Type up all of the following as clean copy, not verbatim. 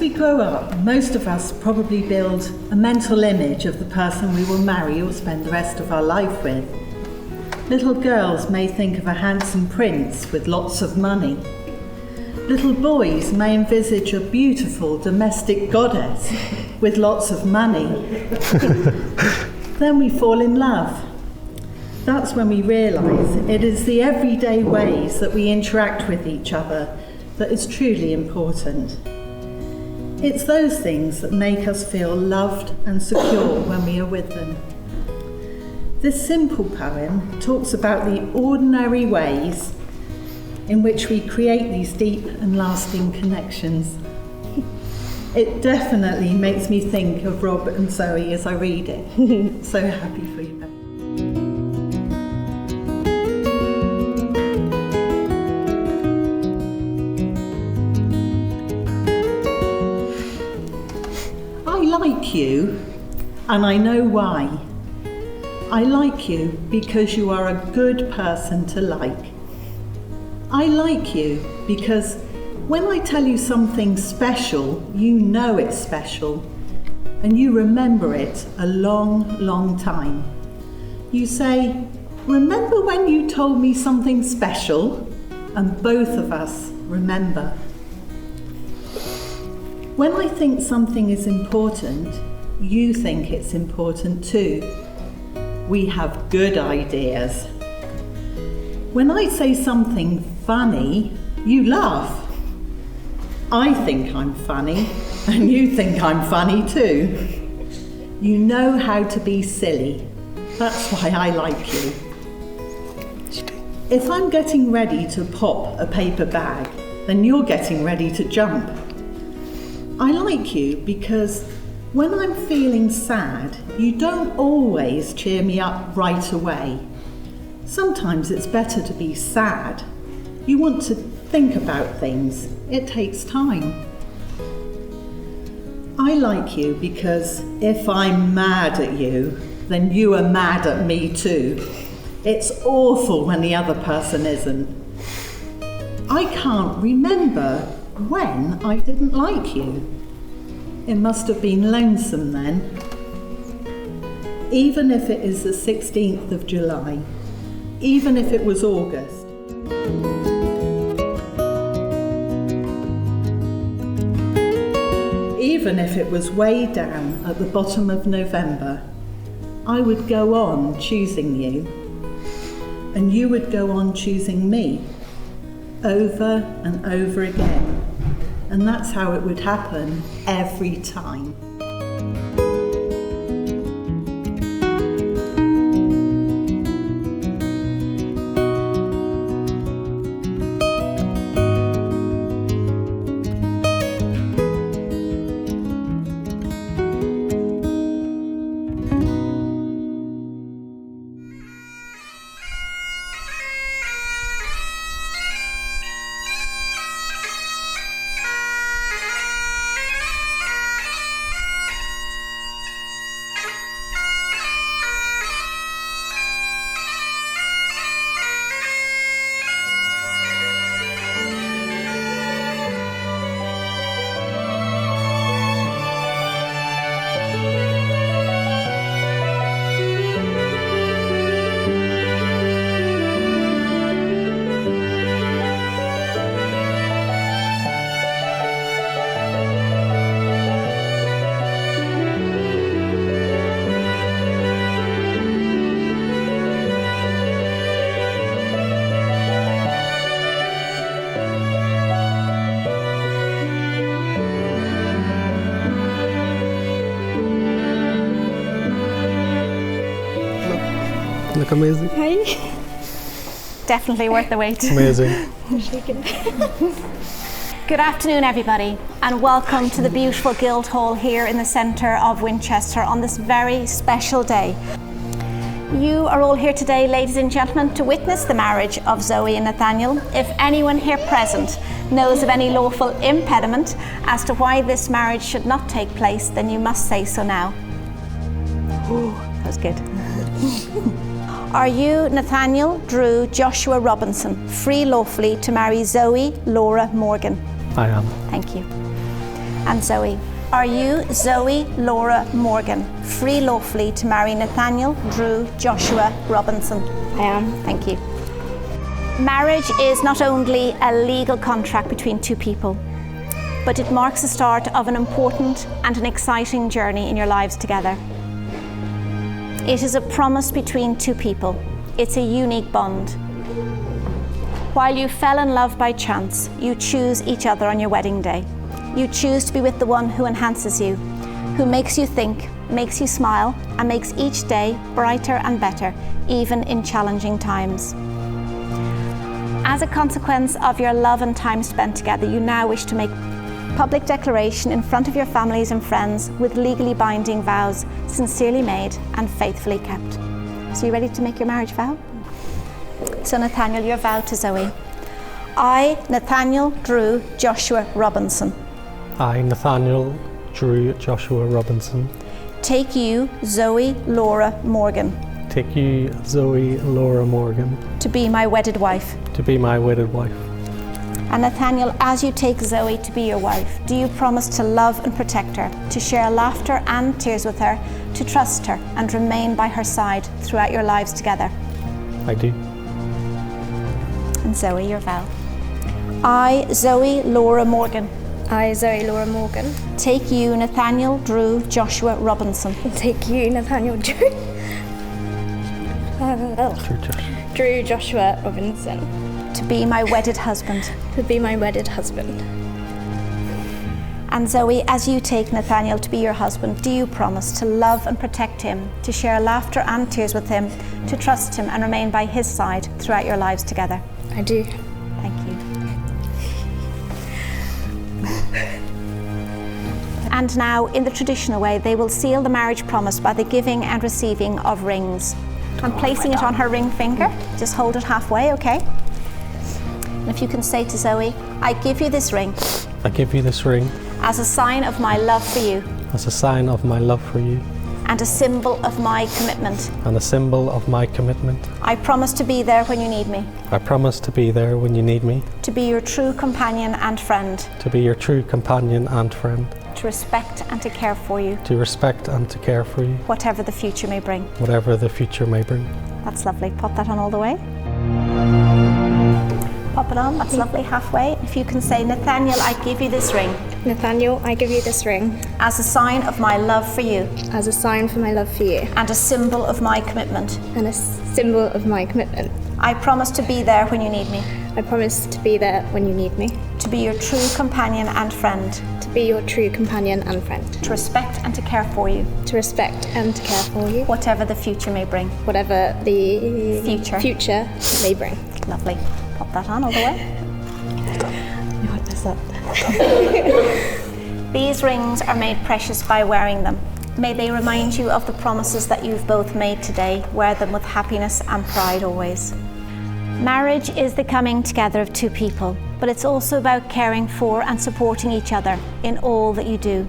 we grow up, most of us probably build a mental image of the person we will marry or spend the rest of our life with. Little girls may think of a handsome prince with lots of money. Little boys may envisage a beautiful domestic goddess with lots of money. Then we fall in love. That's when we realise it is the everyday ways that we interact with each other that is truly important. It's those things that make us feel loved and secure when we are with them. This simple poem talks about the ordinary ways in which we create these deep and lasting connections. It definitely makes me think of Rob and Zoe as I read it. So happy for you both. I like you, and I know why. I like you because you are a good person to like. I like you because when I tell you something special, you know it's special, and you remember it a long, long time. You say, "Remember when you told me something special?" And both of us remember. When I think something is important, you think it's important too. We have good ideas. When I say something funny, you laugh. I think I'm funny, and you think I'm funny too. You know how to be silly. That's why I like you. If I'm getting ready to pop a paper bag, then you're getting ready to jump. I like you because when I'm feeling sad, you don't always cheer me up right away. Sometimes it's better to be sad. You want to think about things. It takes time. I like you because if I'm mad at you, then you are mad at me too. It's awful when the other person isn't. I can't remember when I didn't like you. It must have been lonesome then. Even if it is the 16th of July, even if it was August. Even if it was way down at the bottom of November, I would go on choosing you, and you would go on choosing me, over and over again. And that's how it would happen every time. Look amazing. Hi. Definitely worth the wait. Amazing. Good afternoon, everybody, and welcome to the beautiful Guildhall here in the centre of Winchester on this very special day. You are all here today, ladies and gentlemen, to witness the marriage of Zoe and Nathaniel. If anyone here present knows of any lawful impediment as to why this marriage should not take place, then you must say so now. Ooh, that was good. Are you, Nathaniel Drew Joshua Robinson, free lawfully to marry Zoe Laura Morgan? I am. Thank you. And Zoe, are you, Zoe Laura Morgan, free lawfully to marry Nathaniel Drew Joshua Robinson? I am. Thank you. Marriage is not only a legal contract between two people, but it marks the start of an important and an exciting journey in your lives together. It is a promise between two people. It's a unique bond. While you fell in love by chance, you choose each other on your wedding day. You choose to be with the one who enhances you, who makes you think, makes you smile, and makes each day brighter and better, even in challenging times. As a consequence of your love and time spent together, you now wish to make public declaration in front of your families and friends with legally binding vows, sincerely made and faithfully kept. So you ready to make your marriage vow? So Nathaniel, your vow to Zoe. I, Nathaniel Drew Joshua Robinson. I, Nathaniel Drew Joshua Robinson. Take you, Zoe Laura Morgan. Take you, Zoe Laura Morgan. To be my wedded wife. To be my wedded wife. And Nathaniel, as you take Zoe to be your wife, do you promise to love and protect her, to share laughter and tears with her, to trust her and remain by her side throughout your lives together? I do. And Zoe, your vow. I, Zoe Laura Morgan. I, Zoe Laura Morgan. Take you, Nathaniel Drew Joshua Robinson. Take you, Nathaniel Drew Joshua Robinson. To be my wedded husband. To be my wedded husband. And Zoe, as you take Nathaniel to be your husband, do you promise to love and protect him, to share laughter and tears with him, to trust him and remain by his side throughout your lives together? I do. Thank you. And now, in the traditional way, they will seal the marriage promise by the giving and receiving of rings. I'm placing it on her ring finger. Just hold it halfway, okay? And if you can say to Zoe, I give you this ring. I give you this ring. As a sign of my love for you. As a sign of my love for you. And a symbol of my commitment. And a symbol of my commitment. I promise to be there when you need me. I promise to be there when you need me. To be your true companion and friend. To be your true companion and friend. To respect and to care for you. To respect and to care for you. Whatever the future may bring. Whatever the future may bring. That's lovely. Pop that on all the way. Pop it on. That's lovely. Halfway. If you can say, Nathaniel, I give you this ring. Nathaniel, I give you this ring. As a sign of my love for you. As a sign for my love for you. And a symbol of my commitment. And a symbol of my commitment. I promise to be there when you need me. I promise to be there when you need me. To be your true companion and friend. To be your true companion and friend. To respect and to care for you. To respect and to care for you. Whatever the future may bring. Whatever the future may bring. Lovely. Pop that on all the way. These rings are made precious by wearing them. May they remind you of the promises that you've both made today. Wear them with happiness and pride always. Marriage is the coming together of two people, but it's also about caring for and supporting each other in all that you do.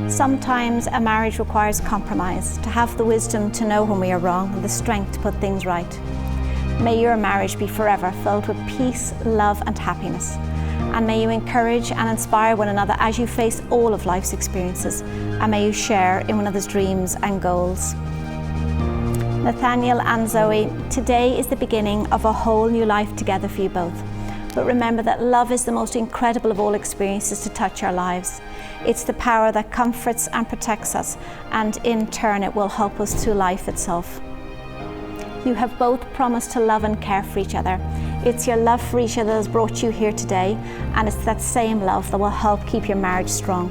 Sometimes a marriage requires compromise, to have the wisdom to know when we are wrong and the strength to put things right. May your marriage be forever filled with peace, love and happiness. And may you encourage and inspire one another as you face all of life's experiences, and may you share in one another's dreams and goals. Nathaniel and Zoe, today is the beginning of a whole new life together for you both. But remember that love is the most incredible of all experiences to touch our lives. It's the power that comforts and protects us, and in turn it will help us through life itself. You have both promised to love and care for each other. It's your love for each other that has brought you here today, and it's that same love that will help keep your marriage strong.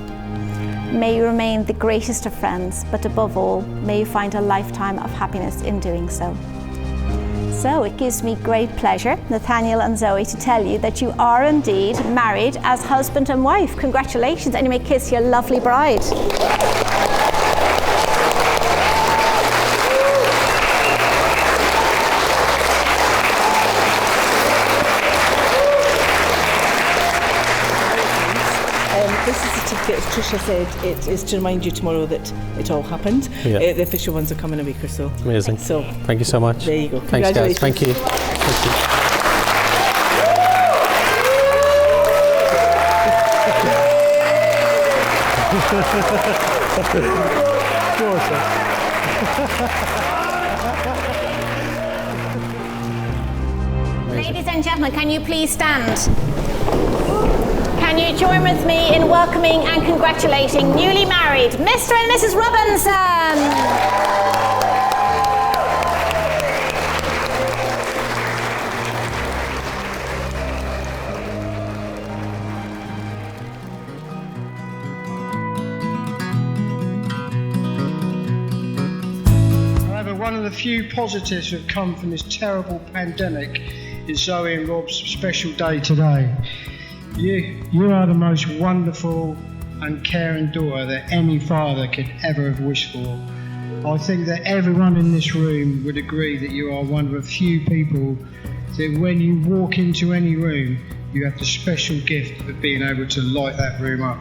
May you remain the greatest of friends, but above all, may you find a lifetime of happiness in doing so. So it gives me great pleasure, Nathaniel and Zoe, to tell you that you are indeed married as husband and wife. Congratulations, and you may kiss your lovely bride. This is a certificate, as Tricia said, it is to remind you tomorrow that it all happened. Yeah. The official ones will come in a week or so. Amazing. So thank you so much. there you go. Thanks, guys. Thank you. Thank you. Ladies and gentlemen, can you please stand? Can you join with me in welcoming and congratulating newly married Mr. and Mrs. Robinson? One of the few positives that have come from this terrible pandemic is Zoe and Rob's special day today. You are the most wonderful and caring daughter that any father could ever have wished for. I think that everyone in this room would agree that you are one of the few people that when you walk into any room, you have the special gift of being able to light that room up.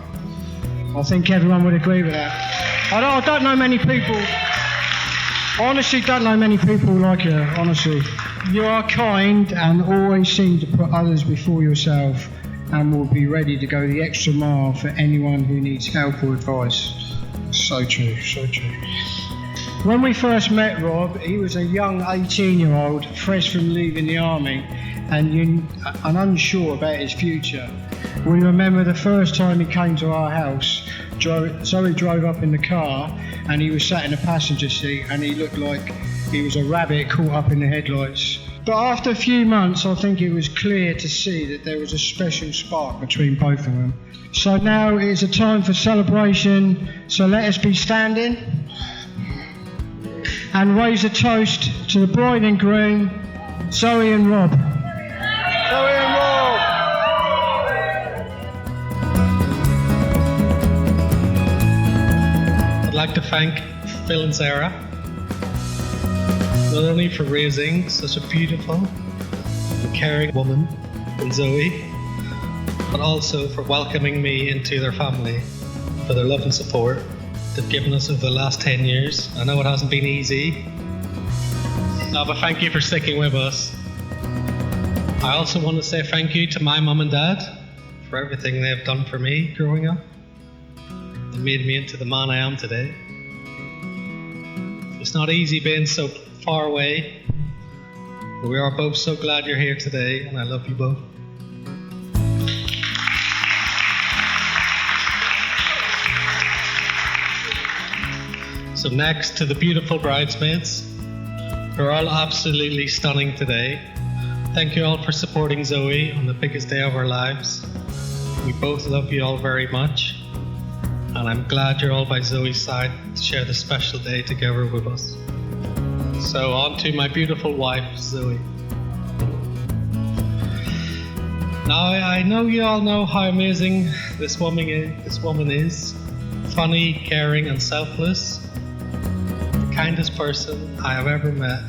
I think everyone would agree with that. I don't know many people. I honestly don't know many people like you, honestly. You are kind and always seem to put others before yourself and will be ready to go the extra mile for anyone who needs help or advice. So true, so true. When we first met Rob, he was a young 18-year-old, fresh from leaving the army and unsure about his future. We remember the first time he came to our house. Zoe drove up in the car and he was sat in the passenger seat and he looked like he was a rabbit caught up in the headlights. But after a few months, I think it was clear to see that there was a special spark between both of them. So now it is a time for celebration, so let us be standing and raise a toast to the bride and groom, Zoe and Rob. Zoe and Rob! I'd like to thank Phil and Sarah, not only for raising such a beautiful and caring woman in Zoe, but also for welcoming me into their family, for their love and support they've given us over the last 10 years. I know it hasn't been easy, but thank you for sticking with us. I also want to say thank you to my mum and dad for everything they have done for me growing up. They made me into the man I am today. It's not easy being so far away, but we are both so glad you're here today, and I love you both. So next to the beautiful bridesmaids, who are all absolutely stunning today. Thank you all for supporting Zoe on the biggest day of our lives. We both love you all very much, and I'm glad you're all by Zoe's side to share this special day together with us. So on to my beautiful wife, Zoe. Now I know you all know how amazing this woman is. Funny, caring and selfless. The kindest person I have ever met.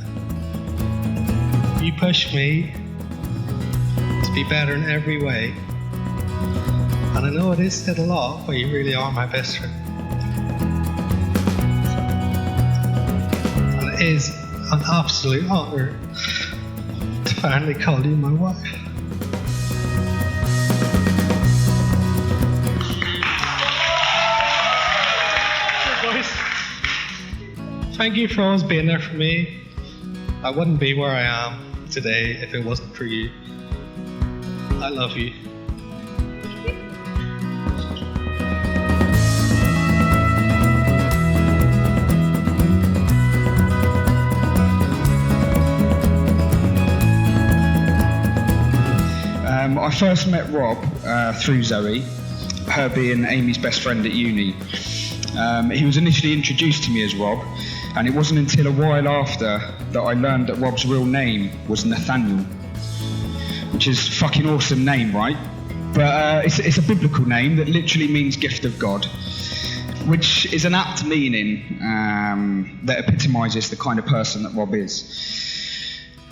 You push me to be better in every way. And I know it is said a lot, but you really are my best friend. And it is an absolute honour to finally call you my wife. Thank you for always being there for me. I wouldn't be where I am today if it wasn't for you. I love you. I first met Rob through Zoe, her being Amy's best friend at uni. He was initially introduced to me as Rob, and it wasn't until a while after that I learned that Rob's real name was Nathaniel, which is a fucking awesome name, right? But it's a biblical name that literally means gift of God, which is an apt meaning that epitomises the kind of person that Rob is.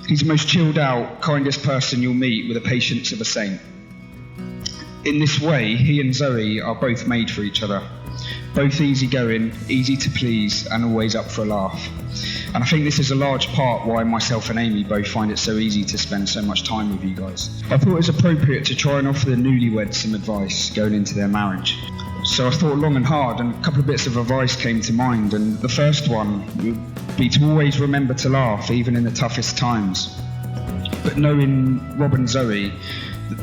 He's the most chilled out, kindest person you'll meet with the patience of a saint. In this way, he and Zoe are both made for each other. Both easygoing, easy to please, and always up for a laugh. And I think this is a large part why myself and Amy both find it so easy to spend so much time with you guys. I thought it was appropriate to try and offer the newlyweds some advice going into their marriage. So I thought long and hard, and a couple of bits of advice came to mind. And the first one would be to always remember to laugh, even in the toughest times. But knowing Rob and Zoe,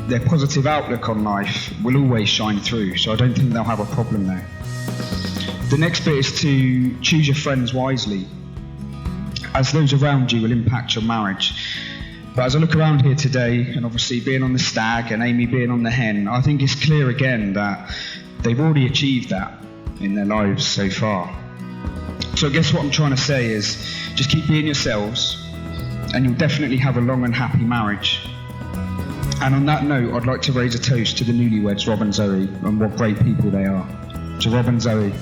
their positive outlook on life will always shine through, so I don't think they'll have a problem there. The next bit is to choose your friends wisely, as those around you will impact your marriage. But as I look around here today, and obviously being on the stag and Amy being on the hen, I think it's clear again that they've already achieved that in their lives so far. So I guess what I'm trying to say is just keep being yourselves, and you'll definitely have a long and happy marriage. And on that note, I'd like to raise a toast to the newlyweds, Rob and Zoe, and what great people they are. To Rob and Zoe.